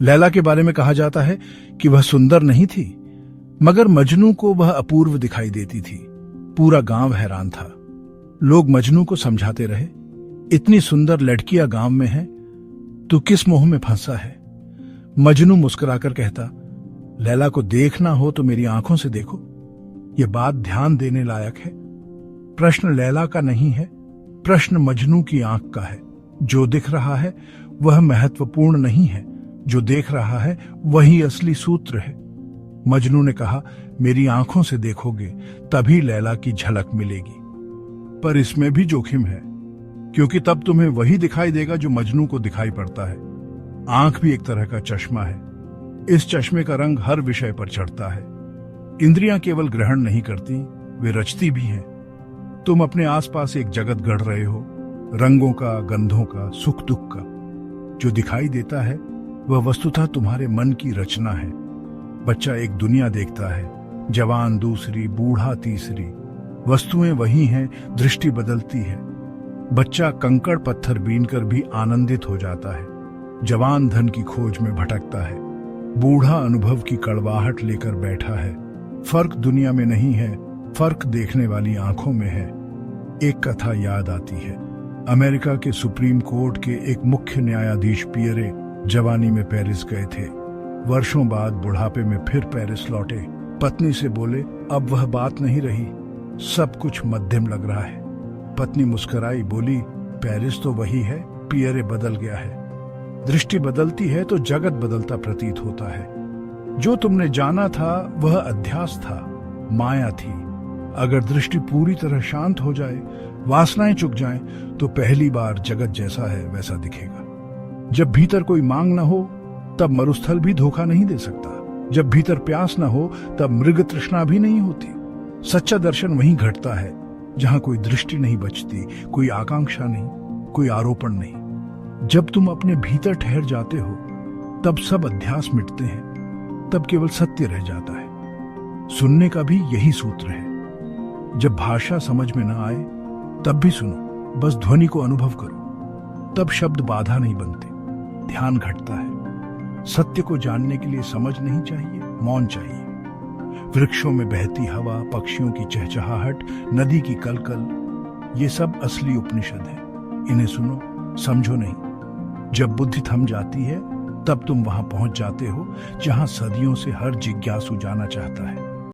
लैला के बारे में कहा जाता है कि वह सुंदर नहीं थी, मगर मजनू को वह अपूर्व दिखाई देती थी। पूरा गांव हैरान था। लोग मजनू को समझाते रहे, इतनी सुंदर लड़कियां गांव में हैं, तू किस मोह में फंसा है। मजनू मुस्कुराकर कहता, लैला को देखना हो तो मेरी आंखों से देखो। यह बात ध्यान देने लायक है। प्रश्न लैला का नहीं है, प्रश्न मजनू की आंख का है। जो दिख रहा है वह महत्वपूर्ण नहीं है, जो देख रहा है वही असली सूत्र है। मजनू ने कहा, मेरी आंखों से देखोगे तभी लैला की झलक मिलेगी। पर इसमें भी जोखिम है, क्योंकि तब तुम्हें वही दिखाई देगा जो मजनू को दिखाई पड़ता है। आंख भी एक तरह का चश्मा है। इस चश्मे का रंग हर विषय पर चढ़ता है। इंद्रियां केवल ग्रहण नहीं करती, वे रचती भी हैं। तुम अपने आसपास एक जगत गढ़ रहे हो, रंगों का, गंधों का, सुख दुख का। जो दिखाई देता है वह वस्तुतः तुम्हारे मन की रचना है। बच्चा एक दुनिया देखता है, जवान दूसरी, बूढ़ा तीसरी। वस्तुएं वही हैं, दृष्टि बदलती है। बच्चा कंकड़ पत्थर बीनकर भी आनंदित हो जाता है। जवान धन की खोज में भटकता है, बूढ़ा अनुभव की कड़वाहट लेकर बैठा है। फर्क दुनिया में नहीं है, फर्क देखने वाली आंखों में है। एक कथा याद आती है। अमेरिका के सुप्रीम कोर्ट के एक मुख्य न्यायाधीश पियरे जवानी में पेरिस गए थे। वर्षों बाद बुढ़ापे में फिर पेरिस लौटे। पत्नी से बोले, अब वह बात नहीं रही, सब कुछ मध्यम लग रहा है। पत्नी मुस्कुराई, बोली, पेरिस तो वही है, पियरे बदल गया है। दृष्टि बदलती है तो जगत बदलता प्रतीत होता है। जो तुमने जाना था वह अध्यास था, माया थी। अगर दृष्टि पूरी तरह शांत हो जाए, वासनाएं चुक जाएं, तो पहली बार जगत जैसा है वैसा दिखेगा। जब भीतर कोई मांग न हो तब मरुस्थल भी धोखा नहीं दे सकता। जब भीतर प्यास न हो तब मृग तृष्णा भी नहीं होती। सच्चा दर्शन वहीं घटता है जहां कोई दृष्टि नहीं बचती, कोई आकांक्षा नहीं, कोई आरोपण नहीं। जब तुम अपने भीतर ठहर जाते हो तब सब अध्यास मिटते हैं, तब केवल सत्य रह जाता है। सुनने का भी यही सूत्र है। जब भाषा समझ में न आए तब भी सुनो, बस ध्वनि को अनुभव करो, तब शब्द बाधा नहीं बनते, ध्यान घटता है। सत्य को जानने के लिए समझ नहीं चाहिए, मौन चाहिए। वृक्षों में बहती हवा, पक्षियों की चहचहाहट, नदी की कलकल, ये सब असली उपनिषद है। इन्हें सुनो, समझो नहीं। जब बुद्धि थम जाती है तब तुम वहां पहुंच जाते हो जहां सदियों से हर जिज्ञासु जाना चाहता है।